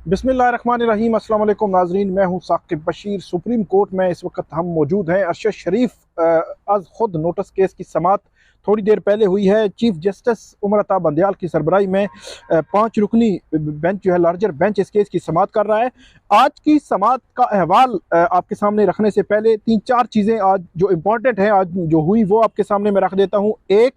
बिस्मिल्लाहिर्रहमानिर्रहीम। अस्सलाम वालेकुम नाजरीन, मैं हूँ साकिब बशीर। सुप्रीम कोर्ट में इस वक्त हम मौजूद हैं। अरशद शरीफ आज खुद नोटिस केस की समात थोड़ी देर पहले हुई है। चीफ जस्टिस उमर अता बंदयाल की सरबराही में 5 रुकनी बेंच जो है, लार्जर बेंच, इस केस की समात कर रहा है। आज की समात का अहवाल आपके सामने रखने से पहले 3-4 चीज़ें आज जो इम्पोर्टेंट हैं, आज जो हुई, वो आपके सामने मैं रख देता हूँ। एक,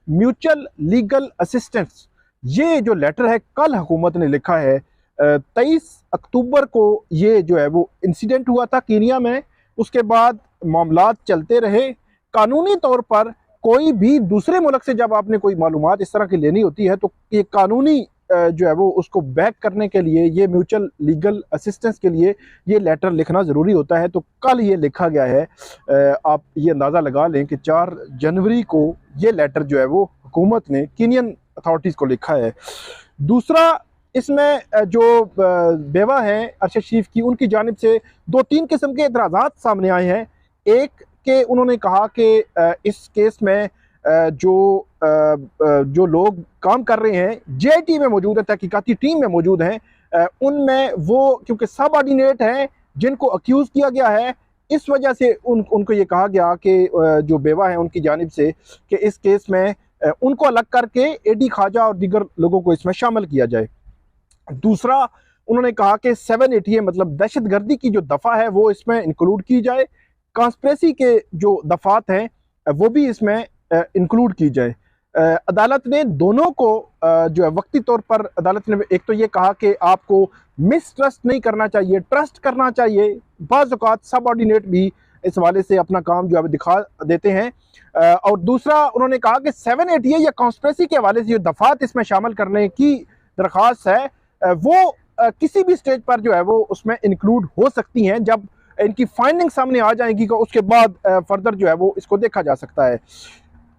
म्यूचुअल लीगल असिस्टेंस, ये जो लेटर है कल हुकूमत ने लिखा है। 23 अक्टूबर को ये जो है वो इंसिडेंट हुआ था कीनिया में। उसके बाद मामलात चलते रहे। कानूनी तौर पर कोई भी दूसरे मुल्क से जब आपने कोई मालूमात इस तरह की लेनी होती है तो ये कानूनी जो है वो उसको बैक करने के लिए, ये म्यूचुअल लीगल असिस्टेंस के लिए ये लेटर लिखना ज़रूरी होता है। तो कल ये लिखा गया है। आप ये अंदाज़ा लगा लें कि 4 जनवरी को ये लेटर जो है वो हुकूमत ने कीनियन अथॉरिटीज़ को लिखा है। दूसरा, इसमें जो बेवा हैं अरशद शरीफ की, उनकी जानिब से 2-3 किस्म के एतराज़ात सामने आए हैं। एक के उन्होंने कहा कि इस केस में जो लोग काम कर रहे हैं, JIT में मौजूद है, तहकीकाती टीम में मौजूद हैं, उनमें वो क्योंकि सब ऑर्डिनेट हैं जिनको अक्यूज़ किया गया है, इस वजह से उनको ये कहा गया कि जो बेवा हैं उनकी जानिब से कि इस केस में उनको अलग करके AD ख्वाजा और दीगर लोगों को इसमें शामिल किया जाए। दूसरा, उन्होंने कहा कि 780 मतलब दहशतगर्दी की जो दफ़ा है वो इसमें इंक्लूड की जाए। कॉन्स्पिरेसी के जो दफ़ात हैं वो भी इसमें इंक्लूड की जाए। अदालत ने दोनों को जो है वक्ती तौर पर, अदालत ने एक तो ये कहा कि आपको मिसट्रस्ट नहीं करना चाहिए, ट्रस्ट करना चाहिए। बाज़ औक़ात सब ऑर्डिनेट भी इस हवाले से अपना काम जो है दिखा देते हैं। और दूसरा, उन्होंने कहा कि 780 या कॉन्स्पिरेसी के हवाले से जो दफ़ात इसमें शामिल करने की दरख्वास्त है वो किसी भी स्टेज पर जो है वो उसमें इंक्लूड हो सकती हैं। जब इनकी फाइंडिंग सामने आ जाएगी तो उसके बाद फर्दर जो है वो इसको देखा जा सकता है।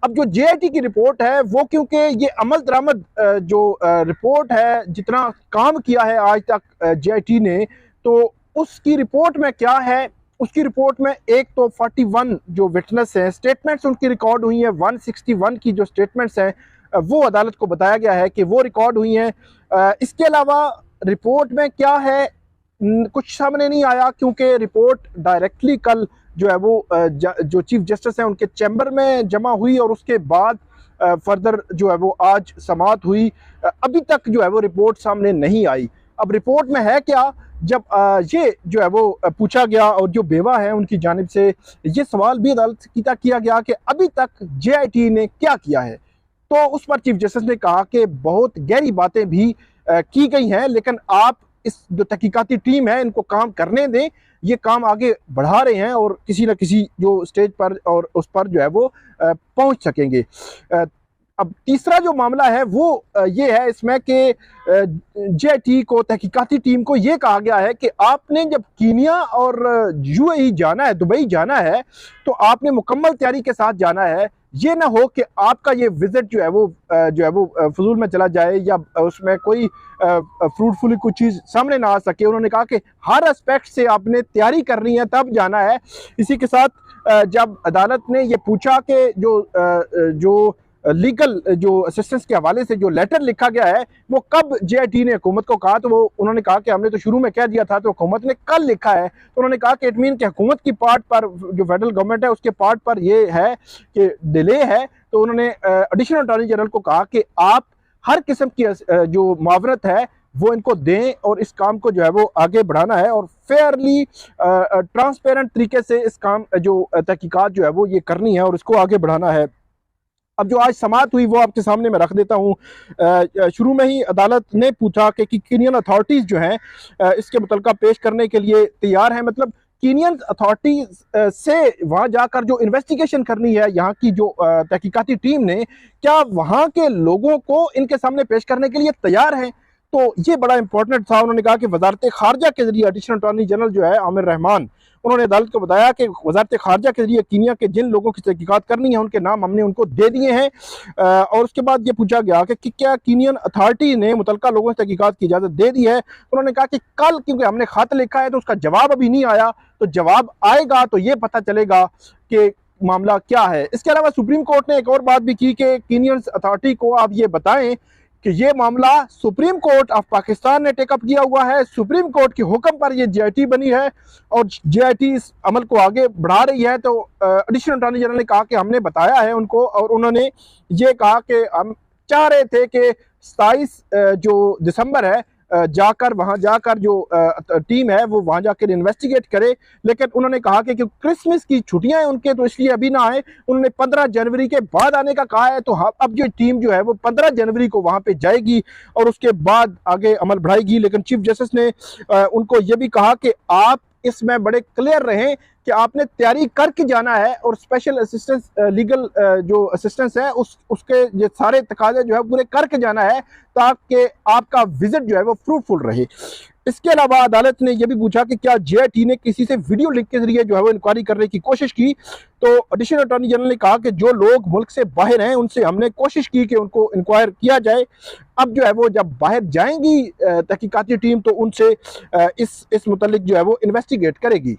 अब जो JIT की रिपोर्ट है वो, क्योंकि ये अमल दरामद जो रिपोर्ट है, जितना काम किया है आज तक JIT ने, तो उसकी रिपोर्ट में क्या है, उसकी रिपोर्ट में एक तो 41 जो विटनेस हैं, स्टेटमेंट्स उनकी रिकॉर्ड हुई हैं। 161 की जो स्टेटमेंट्स हैं वो अदालत को बताया गया है कि वो रिकॉर्ड हुई हैं। इसके अलावा रिपोर्ट में क्या है कुछ सामने नहीं आया, क्योंकि रिपोर्ट डायरेक्टली कल जो है वो जो चीफ जस्टिस हैं उनके चैम्बर में जमा हुई और उसके बाद फर्दर जो है वो आज समात हुई। अभी तक जो है वो रिपोर्ट सामने नहीं आई। अब रिपोर्ट में है क्या, जब ये जो है वो पूछा गया और जो बेवा है उनकी जानिब से ये सवाल भी अदालत की तक किया गया कि अभी तक JIT ने क्या किया है, तो उस पर चीफ जस्टिस ने कहा कि बहुत गहरी बातें भी की गई हैं, लेकिन आप इस जो तहकीकाती टीम है इनको काम करने दें, ये काम आगे बढ़ा रहे हैं और किसी न किसी जो स्टेज पर और उस पर जो है वो पहुंच सकेंगे। अब तीसरा जो मामला है वो ये है इसमें कि JIT को, तहकीकाती टीम को ये कहा गया है कि आपने जब कीनिया और UAE जाना है, दुबई जाना है, तो आपने मुकम्मल तैयारी के साथ जाना है। ये ना हो कि आपका ये विजिट जो है वो फजूल में चला जाए या उसमें कोई फ्रूटफुली कुछ चीज़ सामने ना आ सके। उन्होंने कहा कि हर एस्पेक्ट से आपने तैयारी करनी है तब जाना है। इसी के साथ जब अदालत ने ये पूछा कि जो लीगल जो असिस्टेंस के हवाले से जो लेटर लिखा गया है वो कब JIT ने हुकूमत को कहा, तो वो उन्होंने कहा कि हमने तो शुरू में कह दिया था, तो हुकूमत ने कल लिखा है। तो उन्होंने कहा कि इट मीन कि हुकूमत की पार्ट पर, जो फेडरल गवर्नमेंट है उसके पार्ट पर ये है कि डिले है। तो उन्होंने एडिशनल अटॉर्नी जनरल को कहा कि आप हर किस्म की जो मुआवनत है वो इनको दें और इस काम को जो है वो आगे बढ़ाना है और फेयरली ट्रांसपेरेंट तरीके से इस काम जो तहकीकात जो है वो ये करनी है और इसको आगे बढ़ाना है। अब जो आज समात हुई वो आपके सामने मैं रख देता हूँ। शुरू में ही अदालत ने पूछा कि कीनियन अथॉरिटीज़ जो हैं इसके मुतलका पेश करने के लिए तैयार हैं। मतलब कीनियन अथॉरिटीज़ से वहाँ जाकर जो इन्वेस्टिगेशन करनी है, यहाँ की जो तहकीकाती टीम ने, क्या वहाँ के लोगों को इनके सामने पेश करने के लिए तैयार हैं। तो ये बड़ा इंपॉर्टेंट था। उन्होंने कहा कि वजारत खारजा के जरिए एडिशनल अटॉर्नी जनरल जो है आमिर रहमान, उन्होंने अदालत को बताया कि वजारत खारजा के जरिए कीनिया के जिन लोगों की तहकीकात करनी है उनके नाम हमने उनको दे दिए हैं। और उसके बाद ये पूछा गया कि क्या कीनियन अथॉरिटी ने मुतलका लोगों से तहकीकात की इजाज़त दे दी है। तो उन्होंने कहा कि कल, क्योंकि हमने खत लिखा है तो उसका जवाब अभी नहीं आया, तो जवाब आएगा तो ये पता चलेगा कि मामला क्या है। इसके अलावा सुप्रीम कोर्ट ने एक और बात भी की कि कीनियन अथॉरिटी को आप ये बताएं कि ये मामला सुप्रीम कोर्ट ऑफ पाकिस्तान ने टेकअप किया हुआ है। सुप्रीम कोर्ट के हुक्म पर ये JIT बनी है और JIT इस अमल को आगे बढ़ा रही है। तो एडिशनल अटॉर्नी जनरल ने कहा कि हमने बताया है उनको, और उन्होंने ये कहा कि हम चाह रहे थे कि 27 जो दिसंबर है जाकर वहां जाकर जो टीम है वो वहां जाकर इन्वेस्टिगेट करे, लेकिन उन्होंने कहा कि क्रिसमस की छुट्टियां हैं उनके, तो इसलिए अभी ना आए। उन्होंने 15 जनवरी के बाद आने का कहा है। तो अब जो टीम जो है वो 15 जनवरी को वहां पे जाएगी और उसके बाद आगे अमल बढ़ाएगी। लेकिन चीफ जस्टिस ने उनको ये भी कहा कि आप इसमें बड़े क्लियर रहें कि आपने तैयारी करके जाना है, और स्पेशल असिस्टेंस लीगल जो असिस्टेंस है उसके ये सारे तकाजे जो है पूरे करके जाना है ताकि आपका विजिट जो है वो फ्रूटफुल रहे। इसके अलावा अदालत ने यह भी पूछा कि क्या JIT ने किसी से वीडियो लिंक के जरिए जो है वो इंक्वायरी करने की कोशिश की। तो एडिशनल अटॉर्नी जनरल ने कहा कि जो लोग मुल्क से बाहर हैं उनसे हमने कोशिश की कि उनको इंक्वायर किया जाए। अब जो है वो जब बाहर जाएंगी तहकीकाती टीम तो उनसे इस मुतल्लिक जो है वो इन्वेस्टिगेट करेगी।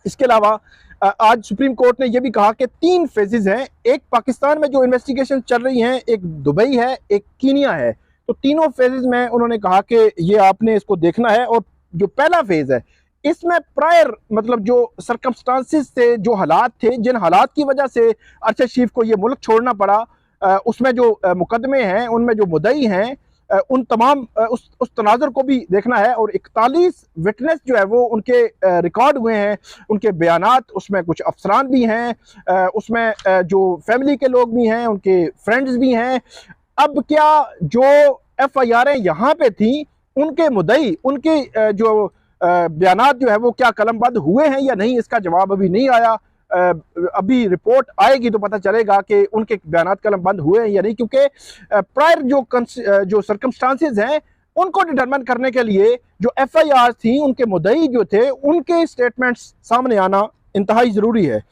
इसके अलावा आज सुप्रीम कोर्ट ने यह भी कहा कि 3 फेजेस हैं, एक पाकिस्तान में जो इन्वेस्टिगेशन चल रही हैं, एक दुबई है, एक कीनिया है। तो तीनों फेजेस में उन्होंने कहा कि ये आपने इसको देखना है। और जो पहला फेज है इसमें प्रायर मतलब जो सरकमस्टांसिस थे, जो हालात थे, जिन हालात की वजह से अरशद शरीफ को ये मुल्क छोड़ना पड़ा, उसमें जो मुकदमे हैं उनमें जो मुद्दई हैं उन तमाम उस तनाजुर को भी देखना है। और 41 विटनेस जो है वो उनके रिकॉर्ड हुए हैं, उनके बयानात, उसमें कुछ अफसरान भी हैं, उसमें जो फैमिली के लोग भी हैं, उनके फ्रेंड्स भी हैं। अब क्या जो FIR यहाँ पे थी उनके मुद्दई, उनके जो बयानात जो है वो क्या कलमबंद हुए हैं या नहीं, इसका जवाब अभी नहीं आया। अभी रिपोर्ट आएगी तो पता चलेगा कि उनके बयानात कलमबंद हुए हैं या नहीं, क्योंकि प्रायर जो सर्कमस्टांसेस हैं उनको डिटरमिन करने के लिए जो FIR थी, उनके मुद्दई जो थे, उनके स्टेटमेंट्स सामने आना इंतहाई ज़रूरी है।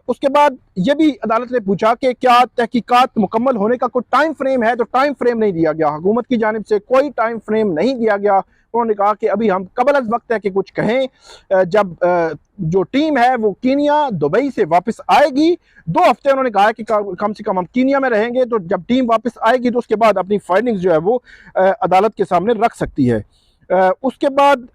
उसके बाद ये भी अदालत ने पूछा कि क्या तहकीकात मुकम्मल होने का कोई टाइम फ्रेम है, तो टाइम फ्रेम नहीं दिया गया। हुकूमत की जानिब से कोई टाइम फ्रेम नहीं दिया गया। उन्होंने कहा कि अभी हम कबल अज़ वक्त है कि कुछ कहें। जब जो टीम है वो कीनिया दुबई से वापस आएगी, 2 हफ्ते उन्होंने कहा कि कम से कम हम कीनिया में रहेंगे, तो जब टीम वापस आएगी तो उसके बाद अपनी फाइंडिंग्स जो है वो अदालत के सामने रख सकती है। उसके बाद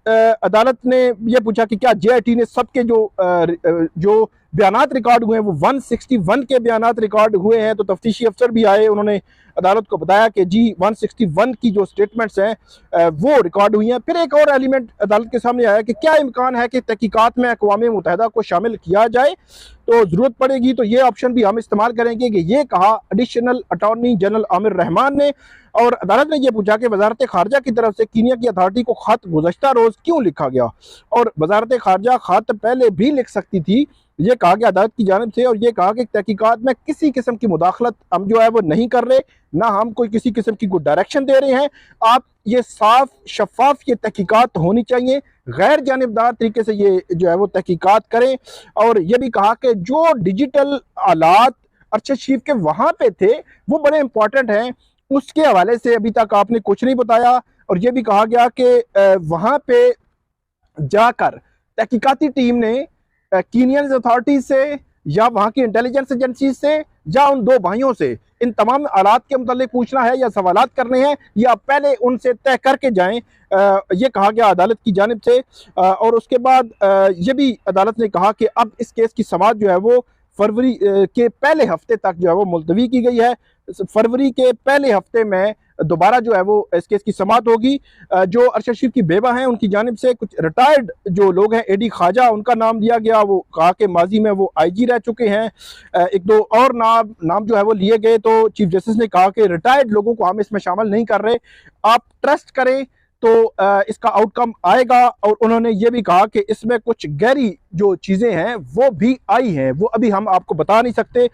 अदालत ने यह पूछा कि क्या JIT ने सबके जो बयानात रिकॉर्ड हुए हैं वो 161 के बयानात रिकॉर्ड हुए हैं। तो तफ्तीशी अफसर भी आए, उन्होंने अदालत को बताया कि जी 161 की जो स्टेटमेंट्स हैं वो रिकॉर्ड हुई हैं। फिर एक और एलिमेंट अदालत के सामने आया कि क्या इम्कान है कि तहकीकात में अक़वाम मुत्तहिदा को शामिल किया जाए, तो ज़रूरत पड़ेगी तो ये ऑप्शन भी हम इस्तेमाल करेंगे। कि ये कहा additional attorney general Aamir Rahman ने। और अदालत ने यह पूछा कि वजारत खारजा की तरफ से कीनिया की अथॉरिटी को खत गुज़श्ता रोज़ क्यों लिखा गया, और वजारत खारजा खत पहले भी लिख सकती थी, ये कहा गया अदालत की जानिब से। और ये कहा कि तहकीकात में किसी किस्म की मुदाखलत हम जो है वो नहीं कर रहे, ना हम कोई किसी किस्म की कोई डायरेक्शन दे रहे हैं। आप ये साफ शफाफ ये तहकीकात होनी चाहिए, गैर जानिबदार तरीके से ये जो है वो तहकीकात करें। और ये भी कहा कि जो डिजिटल आलात अरशद शरीफ के वहाँ पे थे वो बड़े इंपॉर्टेंट हैं, उसके हवाले से अभी तक आपने कुछ नहीं बताया। और ये भी कहा गया कि वहाँ पे जाकर तहकीकाती टीम ने कीनियन अथॉरिटी से या वहाँ की इंटेलिजेंस एजेंसी से या उन 2 भाइयों से इन तमाम आलात के मुतालिक पूछना है या सवालात करने हैं, या पहले उनसे तय करके जाएं, ये कहा गया अदालत की जानिब से। और उसके बाद ये भी अदालत ने कहा कि अब इस केस की समाअत जो है वो फरवरी के पहले हफ्ते तक जो है वो मुलतवी की गई है। फरवरी के पहले हफ्ते में दोबारा जो है वो इस केस की समाअत होगी। जो अरशद शरीफ की बेवा हैं उनकी जानिब से कुछ रिटायर्ड जो लोग हैं, AD ख्वाजा उनका नाम दिया गया। वो कहा कि माजी में वो IG रह चुके हैं। 1-2 और नाम जो है वो लिए गए। तो चीफ जस्टिस ने कहा कि रिटायर्ड लोगों को हम इसमें शामिल नहीं कर रहे, आप ट्रस्ट करें तो इसका आउटकम आएगा। और उन्होंने ये भी कहा कि इसमें कुछ गहरी जो चीज़ें हैं वो भी आई हैं, वो अभी हम आपको बता नहीं सकते।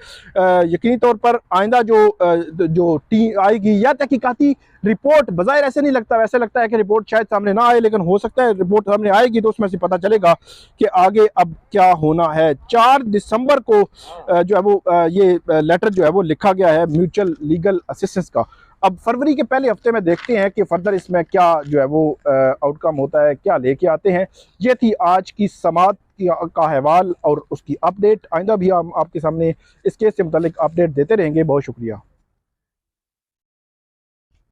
यकीनी तौर पर आइंदा जो टीम आएगी या तहकीकाती रिपोर्ट, बज़ाहिर ऐसे नहीं लगता, वैसे लगता है कि रिपोर्ट शायद सामने ना आए, लेकिन हो सकता है रिपोर्ट सामने आएगी तो उसमें से पता चलेगा कि आगे अब क्या होना है। 4 दिसंबर को जो है वो ये लेटर जो है वो लिखा गया है म्यूचुअल लीगल असिस्टेंस का। अब फरवरी के पहले हफ्ते में देखते हैं कि फर्दर इसमें क्या जो है वो आउटकम होता है, क्या लेके आते हैं। ये थी आज की समाअत का अहवाल और उसकी अपडेट। आइंदा भी हम आपके सामने इस केस से मुतालिक अपडेट देते रहेंगे। बहुत शुक्रिया।